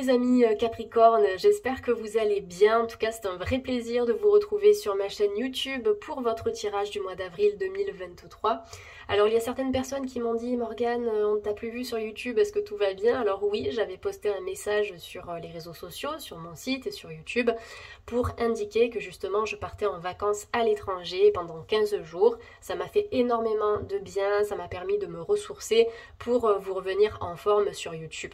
les amis Capricorne, j'espère que vous allez bien. En tout cas, c'est un vrai plaisir de vous retrouver sur ma chaîne YouTube pour votre tirage du mois d'avril 2023. Alors, il y a certaines personnes qui m'ont dit « Morgane, on ne t'a plus vu sur YouTube, est-ce que tout va bien ?» Alors oui, j'avais posté un message sur les réseaux sociaux, sur mon site et sur YouTube pour indiquer que justement je partais en vacances à l'étranger pendant 15 jours. Ça m'a fait énormément de bien, ça m'a permis de me ressourcer pour vous revenir en forme sur YouTube.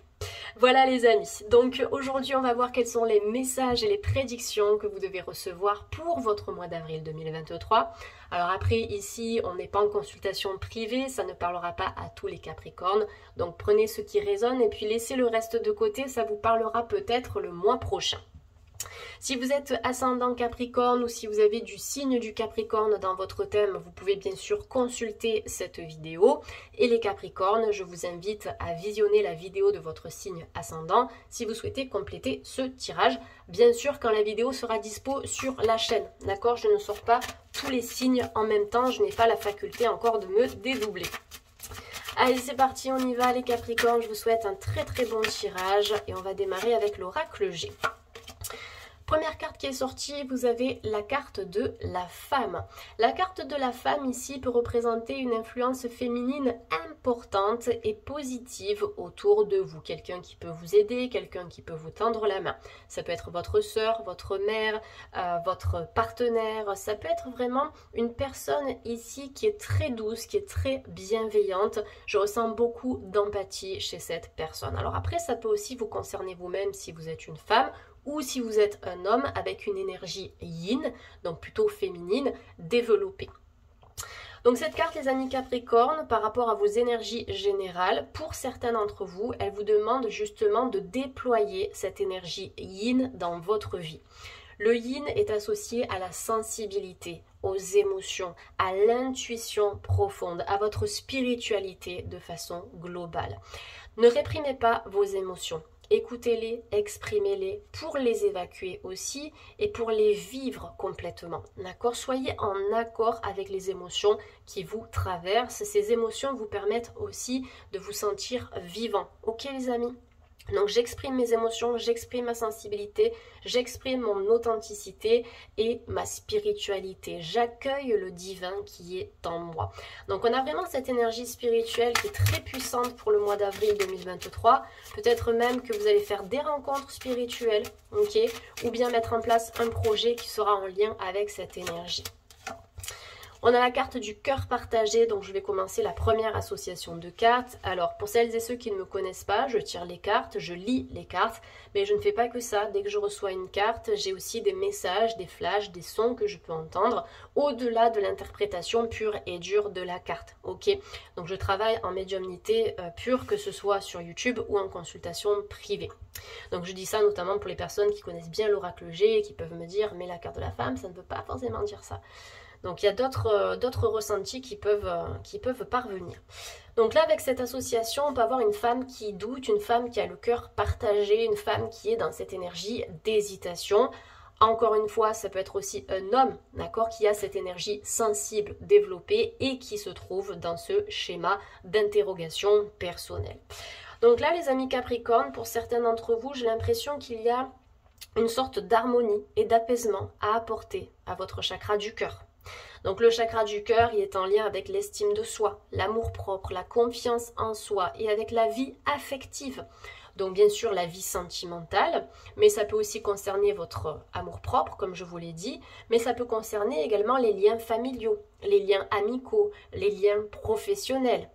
Voilà les amis, donc aujourd'hui on va voir quels sont les messages et les prédictions que vous devez recevoir pour votre mois d'avril 2023. Alors après ici on n'est pas en consultation privée, ça ne parlera pas à tous les Capricornes, donc prenez ce qui résonne et puis laissez le reste de côté, ça vous parlera peut-être le mois prochain. Si vous êtes ascendant Capricorne ou si vous avez du signe du Capricorne dans votre thème, vous pouvez bien sûr consulter cette vidéo. Et les Capricornes, je vous invite à visionner la vidéo de votre signe ascendant si vous souhaitez compléter ce tirage. Bien sûr, quand la vidéo sera dispo sur la chaîne, d'accord? Je ne sors pas tous les signes en même temps, je n'ai pas la faculté encore de me dédoubler. Allez, c'est parti, on y va les Capricornes. Je vous souhaite un très bon tirage et on va démarrer avec l'oracle G. Première carte qui est sortie, vous avez la carte de la femme. La carte de la femme ici peut représenter une influence féminine importante et positive autour de vous. Quelqu'un qui peut vous aider, quelqu'un qui peut vous tendre la main. Ça peut être votre sœur, votre mère, votre partenaire. Ça peut être vraiment une personne ici qui est très douce, qui est très bienveillante. Je ressens beaucoup d'empathie chez cette personne. Alors après, ça peut aussi vous concerner vous-même si vous êtes une femme ou si vous êtes un homme avec une énergie yin, donc plutôt féminine, développée. Donc cette carte, les amis Capricorne, par rapport à vos énergies générales, pour certains d'entre vous, elle vous demande justement de déployer cette énergie yin dans votre vie. Le yin est associé à la sensibilité, aux émotions, à l'intuition profonde, à votre spiritualité de façon globale. Ne réprimez pas vos émotions. Écoutez-les, exprimez-les pour les évacuer aussi et pour les vivre complètement. D'accord? Soyez en accord avec les émotions qui vous traversent. Ces émotions vous permettent aussi de vous sentir vivant. Ok les amis? Donc j'exprime mes émotions, j'exprime ma sensibilité, j'exprime mon authenticité et ma spiritualité. J'accueille le divin qui est en moi. Donc on a vraiment cette énergie spirituelle qui est très puissante pour le mois d'avril 2023. Peut-être même que vous allez faire des rencontres spirituelles, ok, ou bien mettre en place un projet qui sera en lien avec cette énergie. On a la carte du cœur partagé, donc je vais commencer la première association de cartes. Alors, pour celles et ceux qui ne me connaissent pas, je tire les cartes, je lis les cartes, mais je ne fais pas que ça. Dès que je reçois une carte, j'ai aussi des messages, des flashs, des sons que je peux entendre, au-delà de l'interprétation pure et dure de la carte. Ok, donc je travaille en médiumnité pure, que ce soit sur YouTube ou en consultation privée. Donc je dis ça notamment pour les personnes qui connaissent bien l'oracle G et qui peuvent me dire « mais la carte de la femme, ça ne veut pas forcément dire ça ». Donc il y a d'autres ressentis qui peuvent parvenir. Donc là, avec cette association, on peut avoir une femme qui doute, une femme qui a le cœur partagé, une femme qui est dans cette énergie d'hésitation. Encore une fois, ça peut être aussi un homme, d'accord, qui a cette énergie sensible développée et qui se trouve dans ce schéma d'interrogation personnelle. Donc là, les amis Capricorne, pour certains d'entre vous, j'ai l'impression qu'il y a une sorte d'harmonie et d'apaisement à apporter à votre chakra du cœur. Donc le chakra du cœur, il est en lien avec l'estime de soi, l'amour-propre, la confiance en soi et avec la vie affective. Donc bien sûr la vie sentimentale, mais ça peut aussi concerner votre amour-propre, comme je vous l'ai dit, mais ça peut concerner également les liens familiaux, les liens amicaux, les liens professionnels.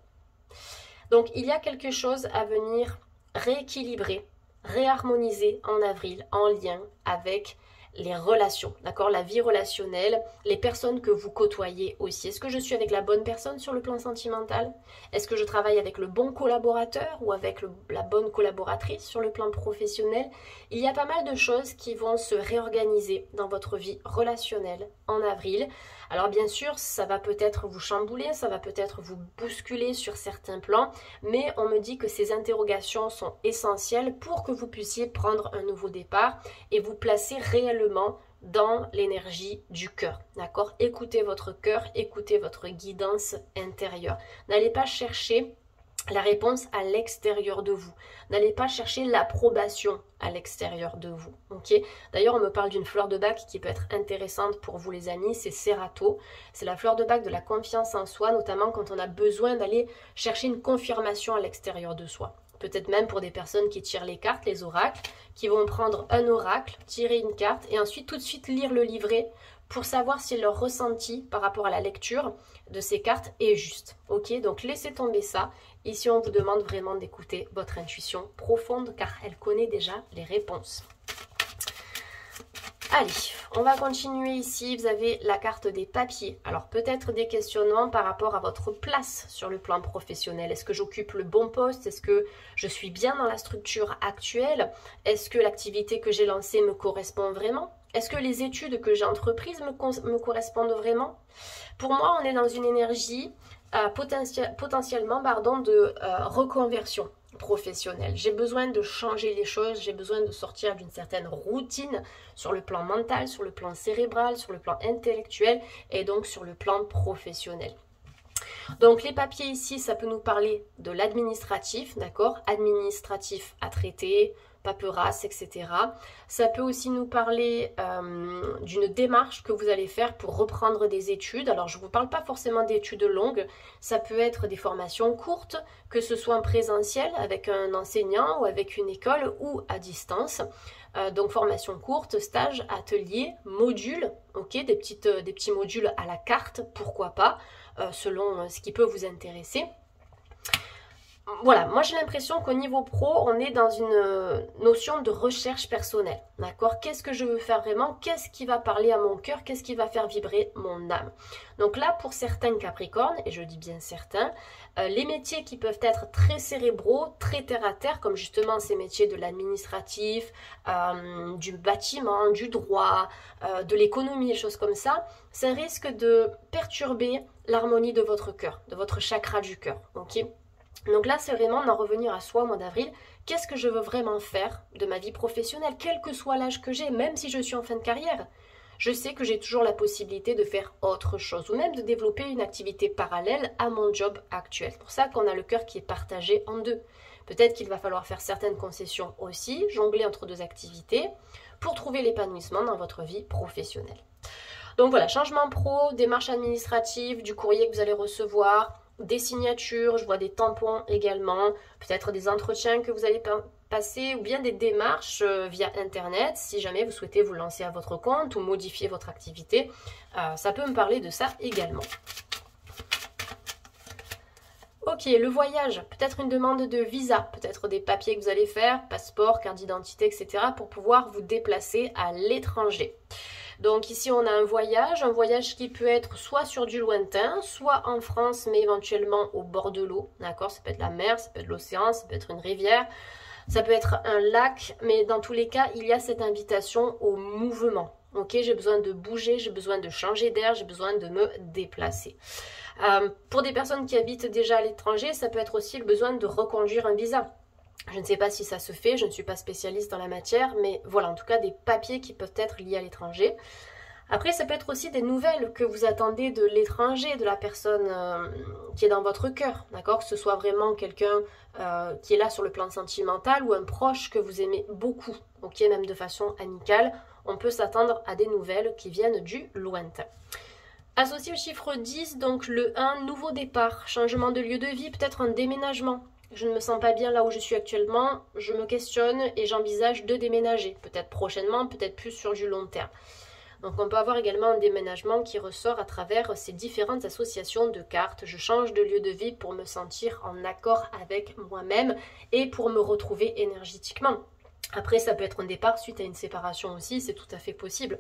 Donc il y a quelque chose à venir rééquilibrer, réharmoniser en avril en lien avec les relations, d'accord, la vie relationnelle, les personnes que vous côtoyez aussi. Est-ce que je suis avec la bonne personne sur le plan sentimental? Est-ce que je travaille avec le bon collaborateur ou avec la bonne collaboratrice sur le plan professionnel? Il y a pas mal de choses qui vont se réorganiser dans votre vie relationnelle en avril. Alors bien sûr, ça va peut-être vous chambouler, ça va peut-être vous bousculer sur certains plans, mais on me dit que ces interrogations sont essentielles pour que vous puissiez prendre un nouveau départ et vous placer réellement dans l'énergie du cœur, d'accord? Écoutez votre cœur, écoutez votre guidance intérieure. N'allez pas chercher la réponse à l'extérieur de vous. N'allez pas chercher l'approbation à l'extérieur de vous. Ok. D'ailleurs, on me parle d'une fleur de bac qui peut être intéressante pour vous les amis, c'est Serato. C'est la fleur de bac de la confiance en soi, notamment quand on a besoin d'aller chercher une confirmation à l'extérieur de soi. Peut-être même pour des personnes qui tirent les cartes, les oracles, qui vont prendre un oracle, tirer une carte et ensuite tout de suite lire le livret pour savoir si leur ressenti par rapport à la lecture de ces cartes est juste. Ok, donc laissez tomber ça. Ici, on vous demande vraiment d'écouter votre intuition profonde car elle connaît déjà les réponses. Allez, on va continuer ici. Vous avez la carte des papiers. Alors peut-être des questionnements par rapport à votre place sur le plan professionnel. Est-ce que j'occupe le bon poste? Est-ce que je suis bien dans la structure actuelle? Est-ce que l'activité que j'ai lancée me correspond vraiment? Est-ce que les études que j'ai entreprises me correspondent vraiment? Pour moi, on est dans une énergie potentiellement de reconversion professionnelle. J'ai besoin de changer les choses, j'ai besoin de sortir d'une certaine routine sur le plan mental, sur le plan cérébral, sur le plan intellectuel et donc sur le plan professionnel. Donc les papiers ici, ça peut nous parler de l'administratif, d'accord? Administratif à traiter, paperasse, etc. Ça peut aussi nous parler d'une démarche que vous allez faire pour reprendre des études. Alors je ne vous parle pas forcément d'études longues, ça peut être des formations courtes, que ce soit en présentiel avec un enseignant ou avec une école ou à distance. Donc formation courte, stage, atelier, module, ok, des petits modules à la carte, pourquoi pas, selon ce qui peut vous intéresser. Voilà, moi j'ai l'impression qu'au niveau pro, on est dans une notion de recherche personnelle, d'accord? Qu'est-ce que je veux faire vraiment? Qu'est-ce qui va parler à mon cœur? Qu'est-ce qui va faire vibrer mon âme? Donc là, pour certains Capricornes, et je dis bien certains, les métiers qui peuvent être très cérébraux, très terre-à-terre, comme justement ces métiers de l'administratif, du bâtiment, du droit, de l'économie, des choses comme ça risque de perturber l'harmonie de votre cœur, de votre chakra du cœur, ok? Donc là, c'est vraiment d'en revenir à soi au mois d'avril. Qu'est-ce que je veux vraiment faire de ma vie professionnelle, quel que soit l'âge que j'ai, même si je suis en fin de carrière? Je sais que j'ai toujours la possibilité de faire autre chose ou même de développer une activité parallèle à mon job actuel. C'est pour ça qu'on a le cœur qui est partagé en deux. Peut-être qu'il va falloir faire certaines concessions aussi, jongler entre deux activités pour trouver l'épanouissement dans votre vie professionnelle. Donc voilà, changement pro, démarche administrative, du courrier que vous allez recevoir, des signatures, je vois des tampons également, peut-être des entretiens que vous allez passer ou bien des démarches via internet si jamais vous souhaitez vous lancer à votre compte ou modifier votre activité. Ça peut me parler de ça également. Ok, le voyage, peut-être une demande de visa, peut-être des papiers que vous allez faire, passeport, carte d'identité, etc. pour pouvoir vous déplacer à l'étranger. Donc ici on a un voyage qui peut être soit sur du lointain, soit en France, mais éventuellement au bord de l'eau, d'accord? Ça peut être la mer, ça peut être l'océan, ça peut être une rivière, ça peut être un lac, mais dans tous les cas, il y a cette invitation au mouvement. Ok, j'ai besoin de bouger, j'ai besoin de changer d'air, j'ai besoin de me déplacer. Pour des personnes qui habitent déjà à l'étranger, ça peut être aussi le besoin de reconduire un visa. Je ne sais pas si ça se fait, je ne suis pas spécialiste dans la matière, mais voilà, en tout cas des papiers qui peuvent être liés à l'étranger. Après, ça peut être aussi des nouvelles que vous attendez de l'étranger, de la personne qui est dans votre cœur, d'accord? Que ce soit vraiment quelqu'un qui est là sur le plan sentimental ou un proche que vous aimez beaucoup, ok? Même de façon amicale, on peut s'attendre à des nouvelles qui viennent du lointain. Associé au chiffre 10, donc le 1, nouveau départ, changement de lieu de vie, peut-être un déménagement. Je ne me sens pas bien là où je suis actuellement, je me questionne et j'envisage de déménager, peut-être prochainement, peut-être plus sur du long terme. Donc on peut avoir également un déménagement qui ressort à travers ces différentes associations de cartes. Je change de lieu de vie pour me sentir en accord avec moi-même et pour me retrouver énergétiquement. Après, ça peut être un départ suite à une séparation aussi, c'est tout à fait possible.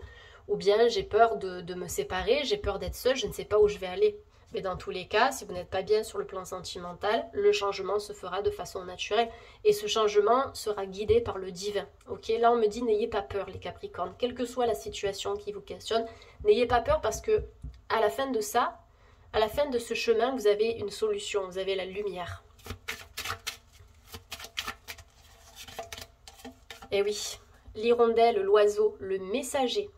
Ou bien j'ai peur de me séparer, j'ai peur d'être seule, je ne sais pas où je vais aller. Mais dans tous les cas, si vous n'êtes pas bien sur le plan sentimental, le changement se fera de façon naturelle. Et ce changement sera guidé par le divin. Ok, là on me dit n'ayez pas peur les Capricornes. Quelle que soit la situation qui vous questionne, n'ayez pas peur parce que à la fin de ça, à la fin de ce chemin, vous avez une solution, vous avez la lumière. Et oui, l'hirondelle, l'oiseau, le messager.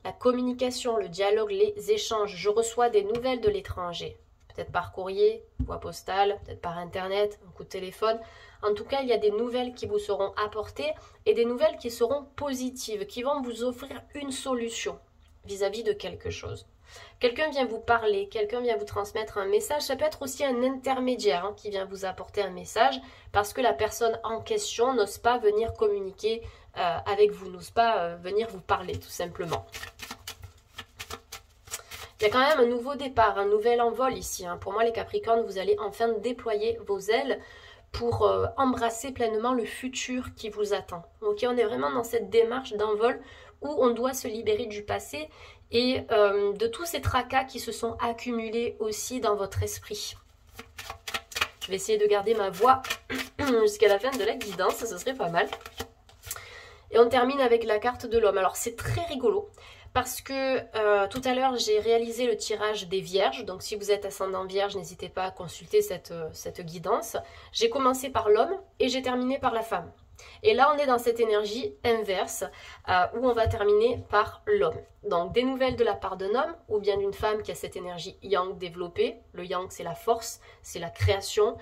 La communication, le dialogue, les échanges. Je reçois des nouvelles de l'étranger. peut-être par courrier, voie postale, peut-être par internet, un coup de téléphone. En tout cas, il y a des nouvelles qui vous seront apportées et des nouvelles qui seront positives, qui vont vous offrir une solution vis-à-vis de quelque chose. Quelqu'un vient vous parler, quelqu'un vient vous transmettre un message, ça peut être aussi un intermédiaire qui vient vous apporter un message parce que la personne en question n'ose pas venir communiquer avec vous, n'ose pas venir vous parler tout simplement. Il y a quand même un nouveau départ, un nouvel envol ici. Pour moi les Capricornes, vous allez enfin déployer vos ailes pour embrasser pleinement le futur qui vous attend. Ok, on est vraiment dans cette démarche d'envol où on doit se libérer du passé et de tous ces tracas qui se sont accumulés aussi dans votre esprit. Je vais essayer de garder ma voix jusqu'à la fin de la guidance, ce serait pas mal. Et on termine avec la carte de l'homme. Alors c'est très rigolo parce que tout à l'heure j'ai réalisé le tirage des vierges. Donc si vous êtes ascendant vierge, n'hésitez pas à consulter cette guidance. J'ai commencé par l'homme et j'ai terminé par la femme. Et là, on est dans cette énergie inverse où on va terminer par l'homme. Donc, des nouvelles de la part d'un homme ou bien d'une femme qui a cette énergie yang développée. Le yang, c'est la force, c'est la création,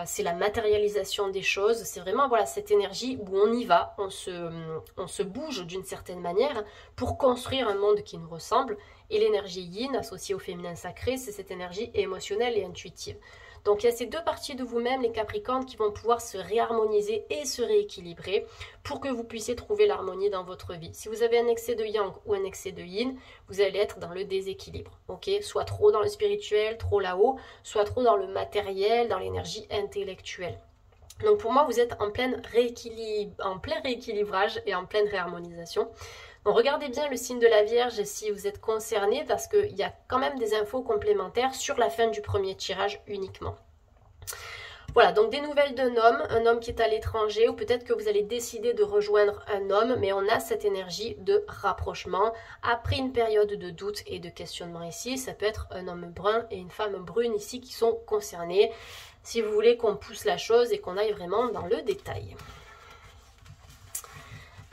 c'est la matérialisation des choses. C'est vraiment voilà, cette énergie où on y va, on se bouge d'une certaine manière pour construire un monde qui nous ressemble. Et l'énergie yin, associée au féminin sacré, c'est cette énergie émotionnelle et intuitive. Donc il y a ces deux parties de vous-même, les Capricornes, qui vont pouvoir se réharmoniser et se rééquilibrer pour que vous puissiez trouver l'harmonie dans votre vie. Si vous avez un excès de yang ou un excès de yin, vous allez être dans le déséquilibre. Okay, soit trop dans le spirituel, trop là-haut, soit trop dans le matériel, dans l'énergie intellectuelle. Donc pour moi, vous êtes en plein rééquilibrage et en pleine réharmonisation. Donc regardez bien le signe de la Vierge si vous êtes concerné parce qu'il y a quand même des infos complémentaires sur la fin du premier tirage uniquement. Voilà, donc des nouvelles d'un homme, un homme qui est à l'étranger ou peut-être que vous allez décider de rejoindre un homme, mais on a cette énergie de rapprochement après une période de doute et de questionnement ici. Ça peut être un homme brun et une femme brune ici qui sont concernés si vous voulez qu'on pousse la chose et qu'on aille vraiment dans le détail.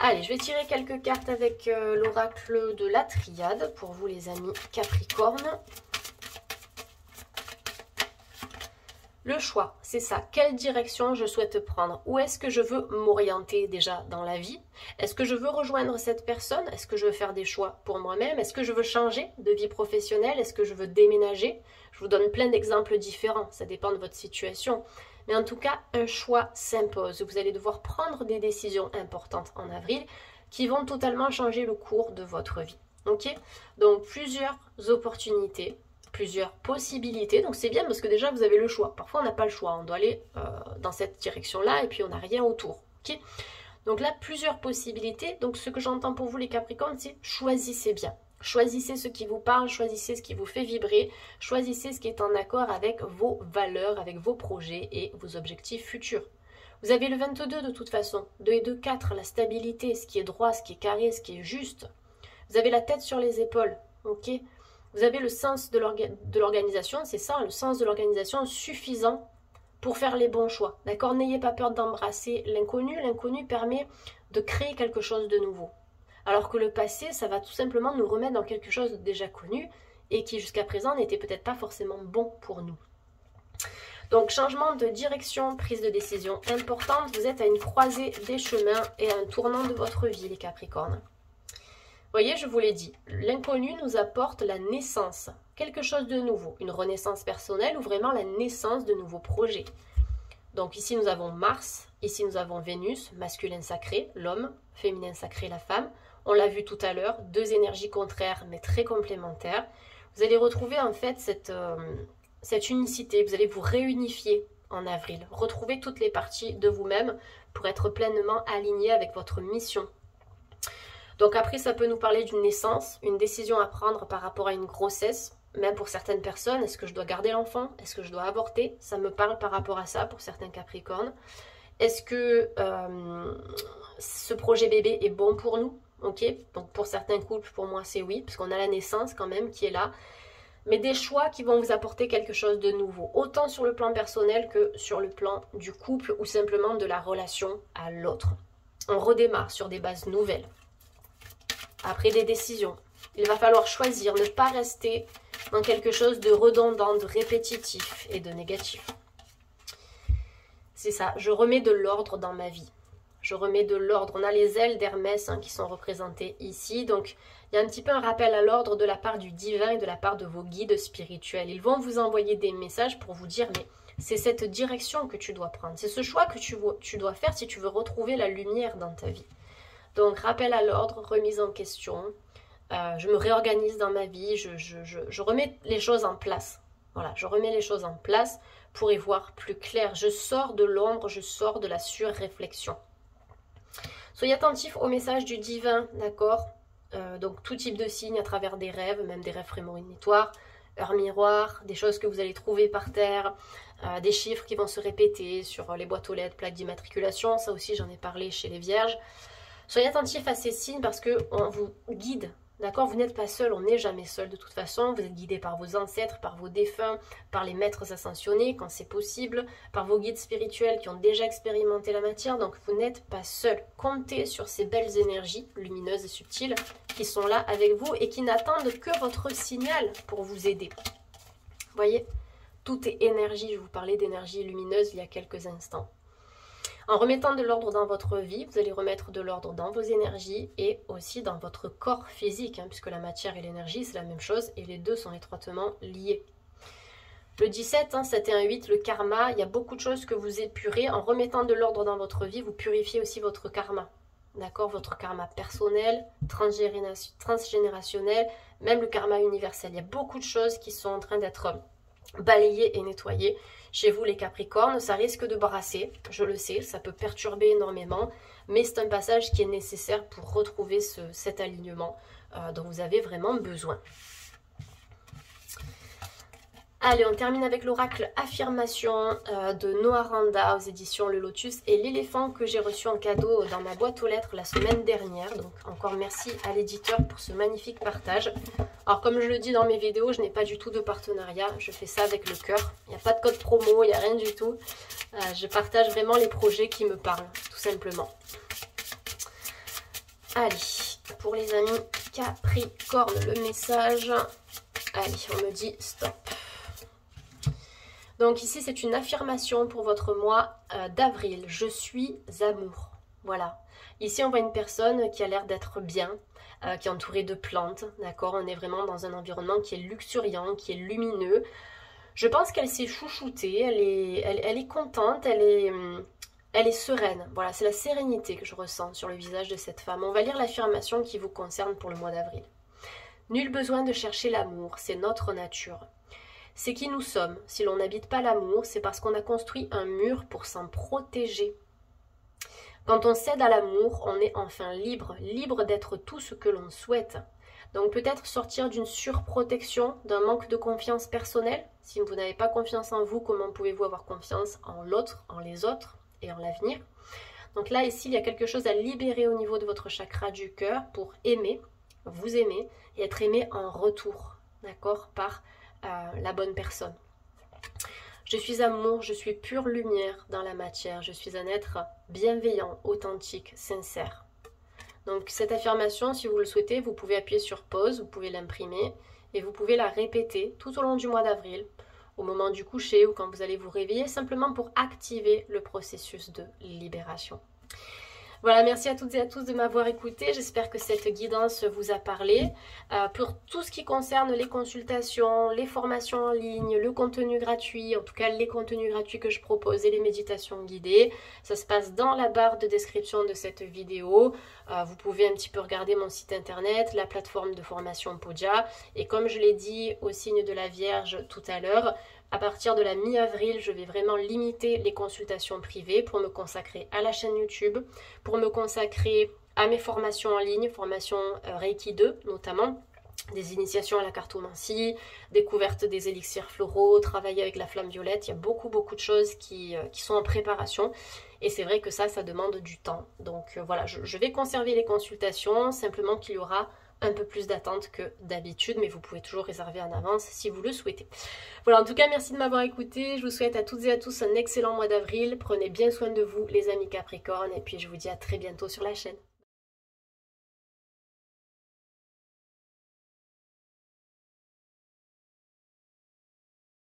Allez, je vais tirer quelques cartes avec l'oracle de la triade pour vous les amis Capricorne. Le choix, c'est ça. Quelle direction je souhaite prendre? Où est-ce que je veux m'orienter déjà dans la vie? Est-ce que je veux rejoindre cette personne? Est-ce que je veux faire des choix pour moi-même? Est-ce que je veux changer de vie professionnelle? Est-ce que je veux déménager? Je vous donne plein d'exemples différents, ça dépend de votre situation. Mais en tout cas, un choix s'impose. Vous allez devoir prendre des décisions importantes en avril qui vont totalement changer le cours de votre vie. Ok? Donc, plusieurs opportunités, plusieurs possibilités. Donc, c'est bien parce que déjà, vous avez le choix. Parfois, on n'a pas le choix. On doit aller dans cette direction-là et puis on n'a rien autour. Ok? Donc là, plusieurs possibilités. Donc, ce que j'entends pour vous, les Capricornes, c'est choisissez bien. Choisissez ce qui vous parle, choisissez ce qui vous fait vibrer, choisissez ce qui est en accord avec vos valeurs, avec vos projets et vos objectifs futurs. Vous avez le 22 de toute façon, 2 et 2, 4, la stabilité, ce qui est droit, ce qui est carré, ce qui est juste. Vous avez la tête sur les épaules, ok? Vous avez le sens de l'organisation, c'est ça, le sens de l'organisation suffisant pour faire les bons choix, d'accord? N'ayez pas peur d'embrasser l'inconnu, l'inconnu permet de créer quelque chose de nouveau. Alors que le passé, ça va tout simplement nous remettre dans quelque chose de déjà connu et qui jusqu'à présent n'était peut-être pas forcément bon pour nous. Donc changement de direction, prise de décision importante, vous êtes à une croisée des chemins et à un tournant de votre vie les Capricornes. Vous voyez, je vous l'ai dit, l'inconnu nous apporte la naissance, quelque chose de nouveau, une renaissance personnelle ou vraiment la naissance de nouveaux projets. Donc ici nous avons Mars, ici nous avons Vénus, masculin sacré, l'homme, féminin sacré, la femme. On l'a vu tout à l'heure, deux énergies contraires mais très complémentaires. Vous allez retrouver en fait cette unicité, vous allez vous réunifier en avril. Retrouver toutes les parties de vous-même pour être pleinement aligné avec votre mission. Donc après, ça peut nous parler d'une naissance, une décision à prendre par rapport à une grossesse. Même pour certaines personnes, est-ce que je dois garder l'enfant? Est-ce que je dois avorter? Ça me parle par rapport à ça pour certains Capricornes. Est-ce que ce projet bébé est bon pour nous? Ok, donc pour certains couples, pour moi c'est oui, parce qu'on a la naissance quand même qui est là. Mais des choix qui vont vous apporter quelque chose de nouveau, autant sur le plan personnel que sur le plan du couple ou simplement de la relation à l'autre. On redémarre sur des bases nouvelles. Après des décisions, Il va falloir choisir, ne pas rester dans quelque chose de redondant, de répétitif et de négatif. C'est ça, je remets de l'ordre dans ma vie. Je remets de l'ordre. On a les ailes d'Hermès qui sont représentées ici. Donc, il y a un petit peu un rappel à l'ordre de la part du divin et de la part de vos guides spirituels. Ils vont vous envoyer des messages pour vous dire, mais c'est cette direction que tu dois prendre. C'est ce choix que tu dois faire si tu veux retrouver la lumière dans ta vie. Donc, rappel à l'ordre, remise en question. Je me réorganise dans ma vie. Je remets les choses en place. Voilà, je remets les choses en place pour y voir plus clair. Je sors de l'ombre, je sors de la surréflexion. Soyez attentifs au message du divin, d'accord? Donc tout type de signes à travers des rêves, même des rêves prémonitoires, heures miroirs, des choses que vous allez trouver par terre, des chiffres qui vont se répéter sur les boîtes aux lettres, plaques d'immatriculation, ça aussi j'en ai parlé chez les vierges. Soyez attentifs à ces signes parce qu'on vous guide. D'accord, vous n'êtes pas seul, on n'est jamais seul de toute façon, vous êtes guidé par vos ancêtres, par vos défunts, par les maîtres ascensionnés quand c'est possible, par vos guides spirituels qui ont déjà expérimenté la matière, donc vous n'êtes pas seul. Comptez sur ces belles énergies lumineuses et subtiles qui sont là avec vous et qui n'attendent que votre signal pour vous aider. Vous voyez, tout est énergie, je vous parlais d'énergie lumineuse il y a quelques instants. En remettant de l'ordre dans votre vie, vous allez remettre de l'ordre dans vos énergies et aussi dans votre corps physique, puisque la matière et l'énergie, c'est la même chose et les deux sont étroitement liés. Le 17, 7 et 1, 8, le karma, il y a beaucoup de choses que vous épurez. En remettant de l'ordre dans votre vie, vous purifiez aussi votre karma. D'accord, votre karma personnel, transgénérationnel, même le karma universel. Il y a beaucoup de choses qui sont en train d'être balayées et nettoyées. Chez vous les Capricornes, ça risque de brasser, je le sais, ça peut perturber énormément, mais c'est un passage qui est nécessaire pour retrouver cet alignement dont vous avez vraiment besoin. Allez, on termine avec l'oracle affirmation de Noah Randa aux éditions Le Lotus et l'éléphant que j'ai reçu en cadeau dans ma boîte aux lettres la semaine dernière. Donc encore merci à l'éditeur pour ce magnifique partage. Alors comme je le dis dans mes vidéos, je n'ai pas du tout de partenariat, je fais ça avec le cœur. Il n'y a pas de code promo, il n'y a rien du tout. Je partage vraiment les projets qui me parlent, tout simplement. Allez, pour les amis Capricorne, le message. Allez, on me dit stop. Donc ici, c'est une affirmation pour votre mois d'avril. Je suis amour. Voilà. Ici, on voit une personne qui a l'air d'être bien, qui est entourée de plantes. D'accord, on est vraiment dans un environnement qui est luxuriant, qui est lumineux. Je pense qu'elle s'est chouchoutée, elle est contente, elle est sereine. Voilà, c'est la sérénité que je ressens sur le visage de cette femme. On va lire l'affirmation qui vous concerne pour le mois d'avril. Nul besoin de chercher l'amour, c'est notre nature. C'est qui nous sommes. Si l'on n'habite pas l'amour, c'est parce qu'on a construit un mur pour s'en protéger. Quand on cède à l'amour, on est enfin libre, libre d'être tout ce que l'on souhaite. Donc peut-être sortir d'une surprotection, d'un manque de confiance personnelle. Si vous n'avez pas confiance en vous, comment pouvez-vous avoir confiance en l'autre, en les autres et en l'avenir? Donc là, ici, il y a quelque chose à libérer au niveau de votre chakra du cœur pour aimer, vous aimer et être aimé en retour, d'accord, par la bonne personne. Je suis amour, je suis pure lumière dans la matière, je suis un être bienveillant, authentique, sincère. Donc cette affirmation, si vous le souhaitez, vous pouvez appuyer sur pause, vous pouvez l'imprimer et vous pouvez la répéter tout au long du mois d'avril, au moment du coucher ou quand vous allez vous réveiller, simplement pour activer le processus de libération. Voilà, merci à toutes et à tous de m'avoir écouté. J'espère que cette guidance vous a parlé. Pour tout ce qui concerne les consultations, les formations en ligne, le contenu gratuit, en tout cas les contenus gratuits que je propose et les méditations guidées, ça se passe dans la barre de description de cette vidéo. Vous pouvez un petit peu regarder mon site internet, la plateforme de formation Podia. Et comme je l'ai dit au signe de la Vierge tout à l'heure, à partir de la mi-avril, je vais vraiment limiter les consultations privées pour me consacrer à la chaîne YouTube, pour me consacrer à mes formations en ligne, formation Reiki 2 notamment, des initiations à la cartomancie, découverte des élixirs floraux, travailler avec la flamme violette. Il y a beaucoup de choses qui sont en préparation et c'est vrai que ça demande du temps. Donc voilà, je vais conserver les consultations, simplement qu'il y aura un peu plus d'attente que d'habitude, mais vous pouvez toujours réserver en avance si vous le souhaitez. Voilà, en tout cas, merci de m'avoir écouté. Je vous souhaite à toutes et à tous un excellent mois d'avril. Prenez bien soin de vous, les amis Capricornes, et puis je vous dis à très bientôt sur la chaîne.